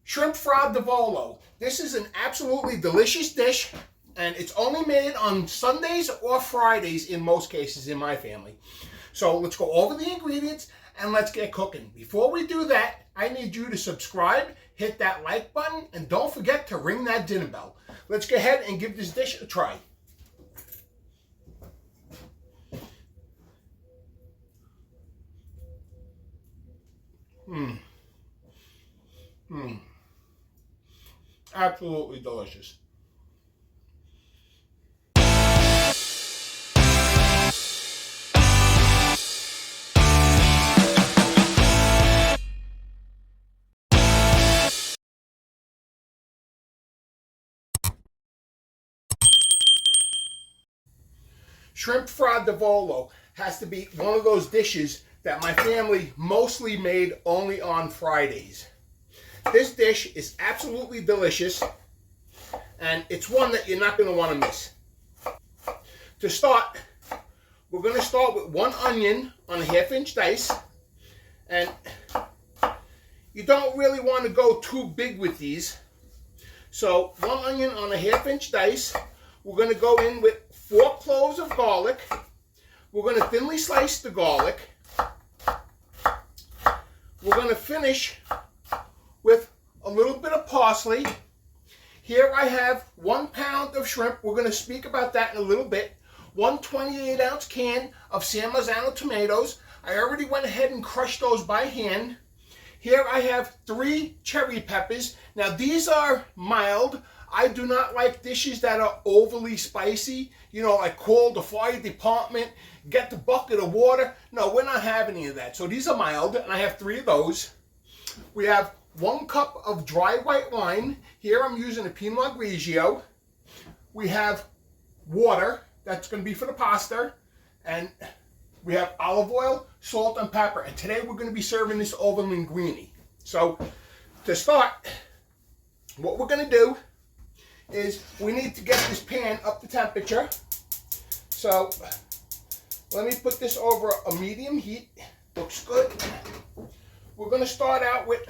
Shrimp Fra Diavolo. This is an absolutely delicious dish, and it's only made on Sundays or Fridays in most cases in my family. So let's go over the ingredients and let's get cooking. Before we do that, I need you to subscribe, hit that like button, and don't forget to ring that dinner bell. Let's go ahead and give this dish a try. Absolutely delicious. Shrimp Fra Diavolo has to be one of those dishes that my family mostly made only on Fridays. This dish is absolutely delicious, and it's one that you're not going to want to miss. To start, we're going to start with 1 onion on a 1/2-inch dice, and you don't really want to go too big with these. So 1 onion on a 1/2-inch dice. We're going to go in with 4 cloves of garlic. We're going to thinly slice the garlic. We're going to finish with a little bit of parsley. Here I have 1 pound of shrimp. We're going to speak about that in a little bit. 1 28-ounce can of San Marzano tomatoes. I already went ahead and crushed those by hand. Here I have 3 cherry peppers. Now these are mild. I do not like dishes that are overly spicy. You know, like call the fire department, get the bucket of water. No, we're not having any of that. So these are mild, and I have 3 of those. We have 1 cup of dry white wine. Here I'm using a Pinot Grigio. We have water. That's going to be for the pasta. And we have olive oil, salt, and pepper. And today we're going to be serving this over linguine. So to start, what we're going to do is we need to get this pan up to temperature. So let me put this over a medium heat. Looks good. We're going to start out with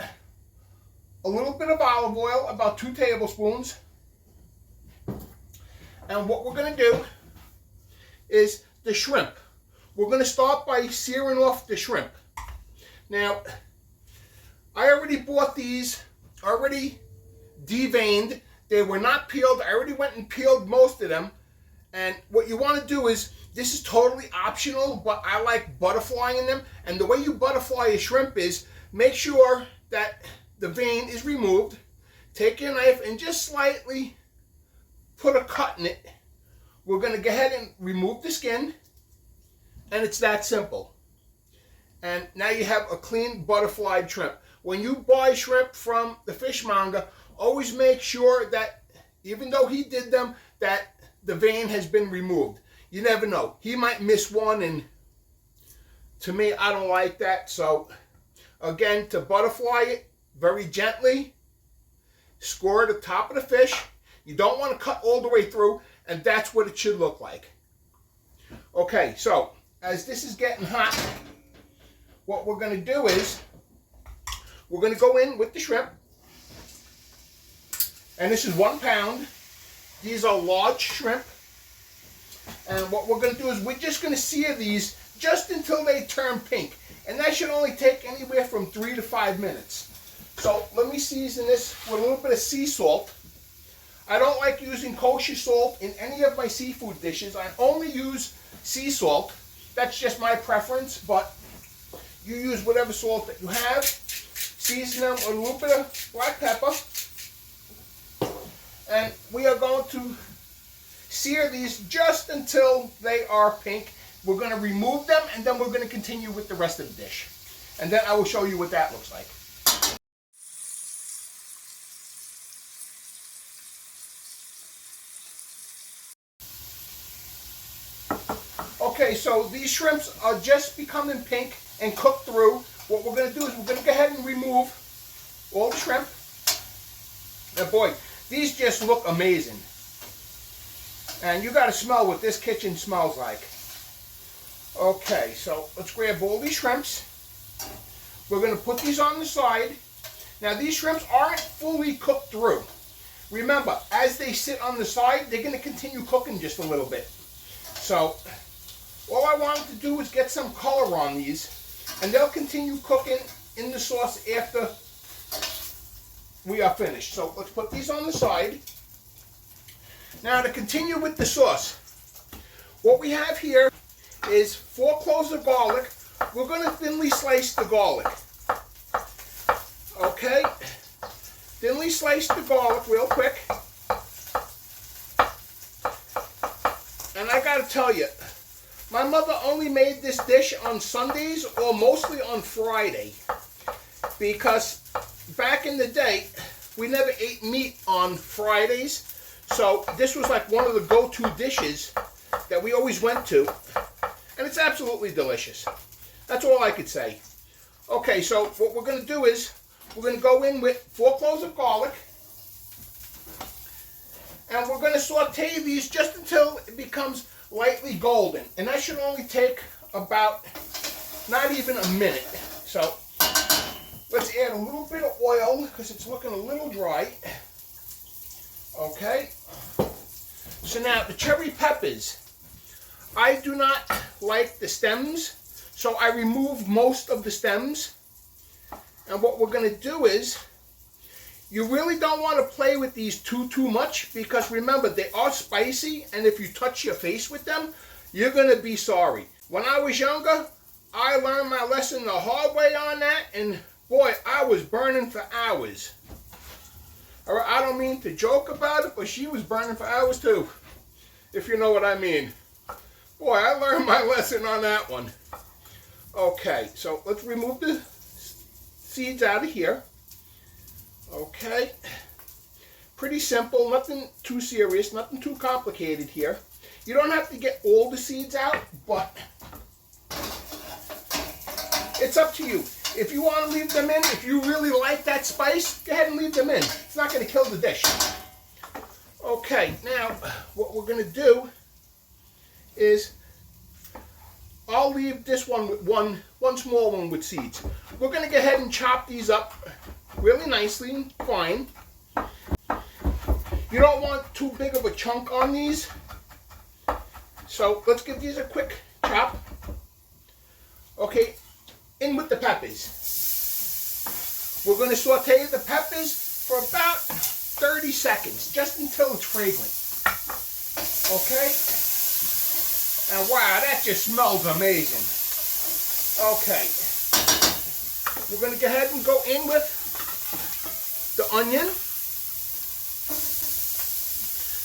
a little bit of olive oil, about 2 tablespoons. And what we're going to do is the shrimp. We're going to start by searing off the shrimp. Now, I already bought these already deveined. They were not peeled. I already went and peeled most of them. And what you want to do is, this is totally optional, but I like butterflying them. And the way you butterfly a shrimp is, make sure that the vein is removed. Take your knife and just slightly put a cut in it. We're going to go ahead and remove the skin. And it's that simple. And now you have a clean butterflied shrimp. When you buy shrimp from the fishmonger, always make sure that, even though he did them, that the vein has been removed. You never know. He might miss one, and to me, I don't like that. So, again, to butterfly it very gently, score the top of the fish. You don't want to cut all the way through, and that's what it should look like. Okay, so as this is getting hot, what we're going to do is we're going to go in with the shrimp. And this is 1 pound. These are large shrimp. And what we're going to do is we're just going to sear these just until they turn pink. And that should only take anywhere from 3 to 5 minutes. So let me season this with a little bit of sea salt. I don't like using kosher salt in any of my seafood dishes. I only use sea salt. That's just my preference, but you use whatever salt that you have. Season them with a little bit of black pepper. And we are going to sear these just until they are pink. We're going to remove them, and then we're going to continue with the rest of the dish. And then I will show you what that looks like. Okay, so these shrimps are just becoming pink and cooked through. What we're going to do is we're going to go ahead and remove all the shrimp. And boy, these just look amazing. And you got to smell what this kitchen smells like. Okay, so let's grab all these shrimps. We're going to put these on the side. Now these shrimps aren't fully cooked through. Remember, as they sit on the side, they're going to continue cooking just a little bit. So all I wanted to do was get some color on these, and they'll continue cooking in the sauce after we are finished. So let's put these on the side. Now to continue with the sauce, what we have here is 4 cloves of garlic. We're going to thinly slice the garlic. Okay? Thinly slice the garlic real quick. And I got to tell you, my mother only made this dish on Sundays or mostly on Friday, because back in the day, we never ate meat on Fridays. So this was like one of the go-to dishes that we always went to. And it's absolutely delicious. That's all I could say. Okay, so what we're going to do is, we're going to go in with 4 cloves of garlic. And we're going to saute these just until it becomes lightly golden. And that should only take about not even a minute. So let's add a little bit of oil because it's looking a little dry. Okay. So now the cherry peppers. I do not like the stems, so I remove most of the stems. And what we're going to do is, you really don't want to play with these too much, because remember, they are spicy, and if you touch your face with them, you're going to be sorry. When I was younger, I learned my lesson the hard way on that, and boy, I was burning for hours. I don't mean to joke about it, but she was burning for hours too, if you know what I mean. Boy, I learned my lesson on that one. Okay, so let's remove the seeds out of here. Okay, pretty simple, nothing too serious, nothing too complicated here. You don't have to get all the seeds out, but it's up to you. If you want to leave them in, if you really like that spice, go ahead and leave them in. It's not going to kill the dish. Okay, now what we're going to do is, I'll leave this one with one small one with seeds. We're going to go ahead and chop these up really nicely and fine. You don't want too big of a chunk on these. So let's give these a quick chop. Okay, in with the peppers. We're going to saute the peppers for about 30 seconds, just until it's fragrant. Okay? And wow, that just smells amazing. Okay. We're going to go ahead and go in with the onion.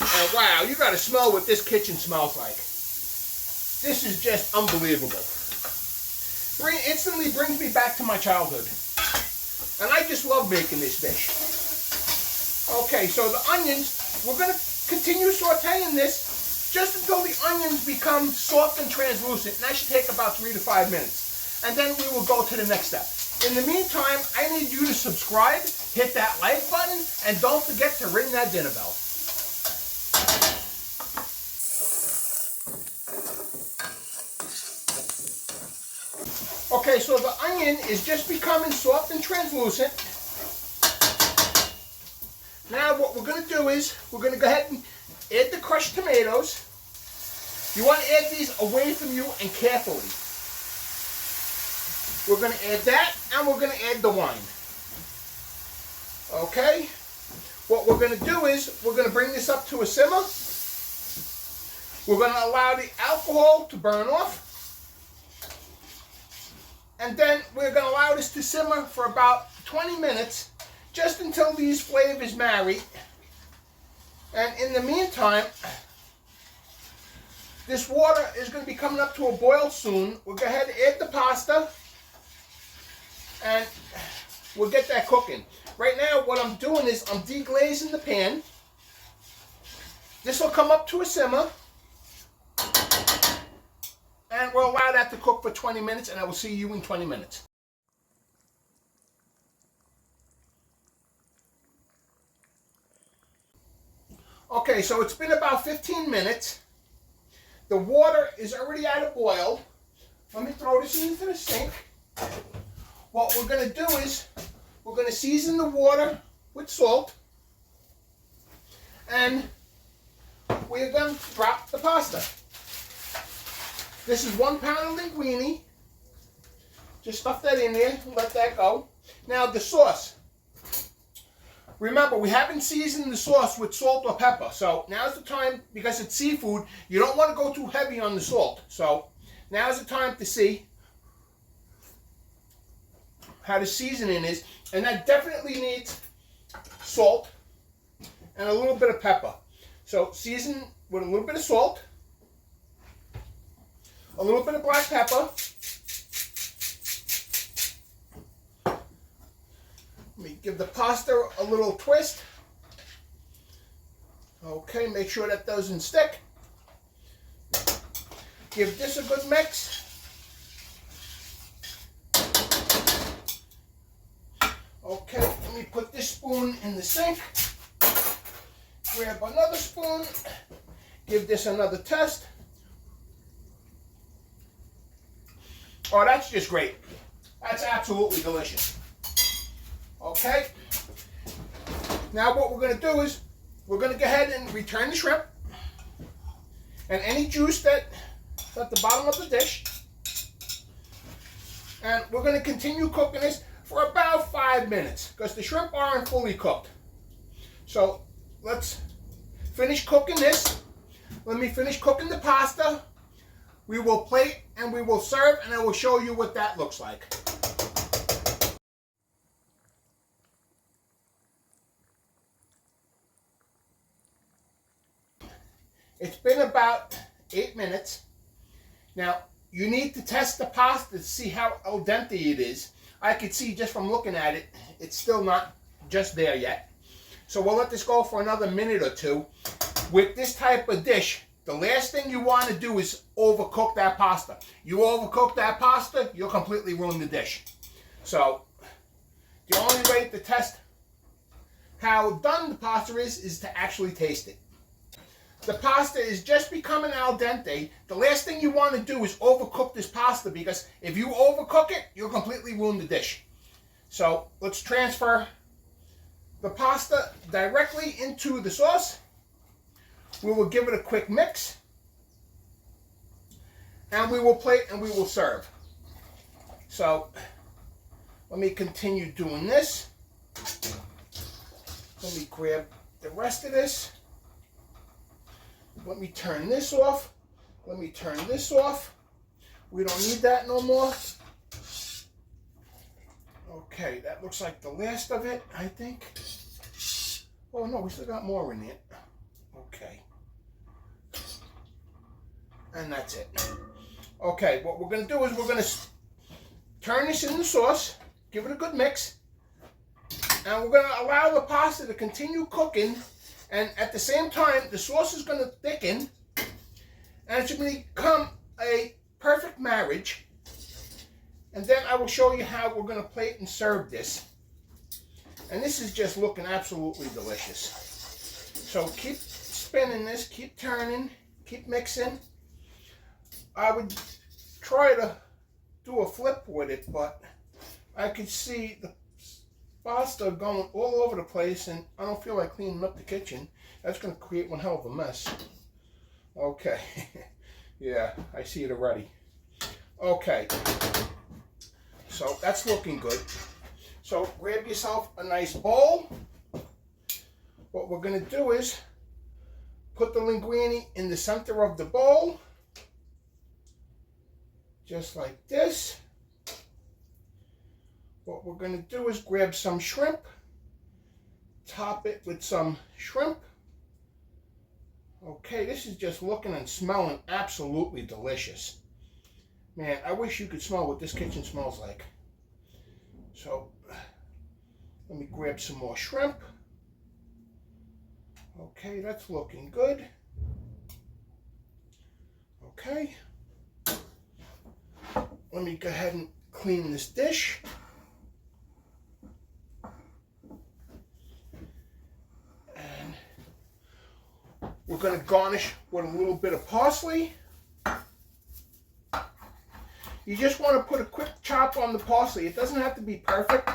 And wow, you got to smell what this kitchen smells like. This is just unbelievable. Instantly brings me back to my childhood. And I just love making this dish. Okay, so the onions, we're going to continue sauteing this just until the onions become soft and translucent. And that should take about 3 to 5 minutes. And then we will go to the next step. In the meantime, I need you to subscribe, hit that like button, and don't forget to ring that dinner bell. Okay, so the onion is just becoming soft and translucent. Now what we're going to do is, we're going to go ahead and add the crushed tomatoes. You want to add these away from you and carefully. We're going to add that, and we're going to add the wine. Okay? What we're going to do is, we're going to bring this up to a simmer. We're going to allow the alcohol to burn off. And then we're going to allow this to simmer for about 20 minutes, just until these flavors marry. And in the meantime, this water is going to be coming up to a boil soon. We'll go ahead and add the pasta, and we'll get that cooking. Right now, what I'm doing is I'm deglazing the pan. This will come up to a simmer. And we'll allow that to cook for 20 minutes, and I will see you in 20 minutes. Okay, so it's been about 15 minutes. The water is already out of boil. Let me throw this into the sink. What we're going to do is, we're going to season the water with salt. And we're going to drop the pasta. This is 1 pound of linguine. Just stuff that in there and let that go. Now the sauce. Remember, we haven't seasoned the sauce with salt or pepper. So now's the time, because it's seafood, you don't want to go too heavy on the salt. So now's the time to see how the seasoning is. And that definitely needs salt and a little bit of pepper. So season with a little bit of salt, a little bit of black pepper. Let me give the pasta a little twist. Okay, make sure that doesn't stick. Give this a good mix. Okay, let me put this spoon in the sink. Grab another spoon. Give this another test. Oh, that's just great. That's absolutely delicious. Okay. Now what we're going to do is we're going to go ahead and return the shrimp and any juice that's at the bottom of the dish. And we're going to continue cooking this for about 5 minutes because the shrimp aren't fully cooked. So let's finish cooking this. Let me finish cooking the pasta. We will plate and we will serve, and I will show you what that looks like. It's been about 8 minutes. Now, you need to test the pasta to see how al dente it is. I could see just from looking at it, it's still not just there yet. So we'll let this go for another minute or two. With this type of dish, the last thing you want to do is overcook that pasta. You overcook that pasta, you'll completely ruin the dish. So, the only way to test how done the pasta is to actually taste it. The pasta is just becoming al dente. The last thing you want to do is overcook this pasta, because if you overcook it, you'll completely ruin the dish. So let's transfer the pasta directly into the sauce. We will give it a quick mix. And we will plate and we will serve. So let me continue doing this. Let me grab the rest of this. Let me turn this off. Let me turn this off. We don't need that no more. Okay, that looks like the last of it, I think. Oh no, we still got more in it. Okay. And that's it. Okay, what we're going to do is we're going to turn this in the sauce, give it a good mix, and we're going to allow the pasta to continue cooking. And at the same time, the sauce is going to thicken, and it's going to become a perfect marriage. And then I will show you how we're going to plate and serve this. And this is just looking absolutely delicious. So keep spinning this, keep turning, keep mixing. I would try to do a flip with it, but I could see the pasta going all over the place, and I don't feel like cleaning up the kitchen. That's going to create one hell of a mess. Okay. Yeah, I see it already. Okay. So that's looking good. So grab yourself a nice bowl. What we're going to do is put the linguine in the center of the bowl. Just like this. What we're going to do is grab some shrimp, top it with some shrimp. Okay, this is just looking and smelling absolutely delicious. Man, I wish you could smell what this kitchen smells like. So, let me grab some more shrimp. Okay, that's looking good. Okay. Let me go ahead and clean this dish. And we're going to garnish with a little bit of parsley. You just want to put a quick chop on the parsley. It doesn't have to be perfect.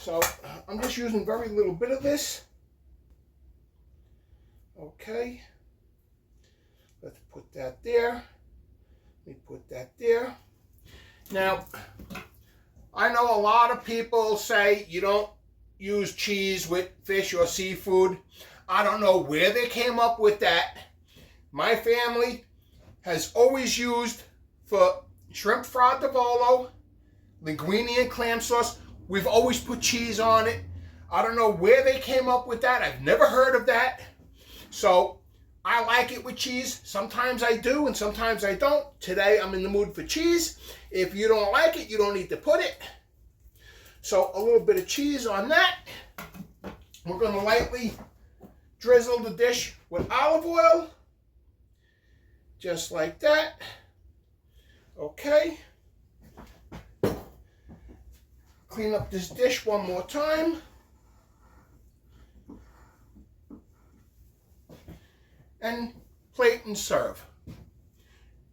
So I'm just using very little bit of this. Okay. Let's put that there. Let me put that there. Now, I know a lot of people say you don't use cheese with fish or seafood. I don't know where they came up with that. My family has always used, for shrimp Fra Diavolo, linguine and clam sauce, we've always put cheese on it. I don't know where they came up with that. I've never heard of that. So I like it with cheese. Sometimes I do and sometimes I don't. Today I'm in the mood for cheese. If you don't like it, you don't need to put it. So a little bit of cheese on that. We're going to lightly drizzle the dish with olive oil. Just like that. Okay. Clean up this dish one more time. And plate and serve.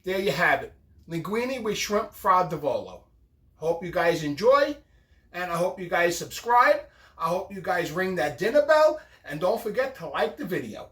There you have it. Linguine with shrimp Fra Diavolo. Hope you guys enjoy, and I hope you guys subscribe. I hope you guys ring that dinner bell, and don't forget to like the video.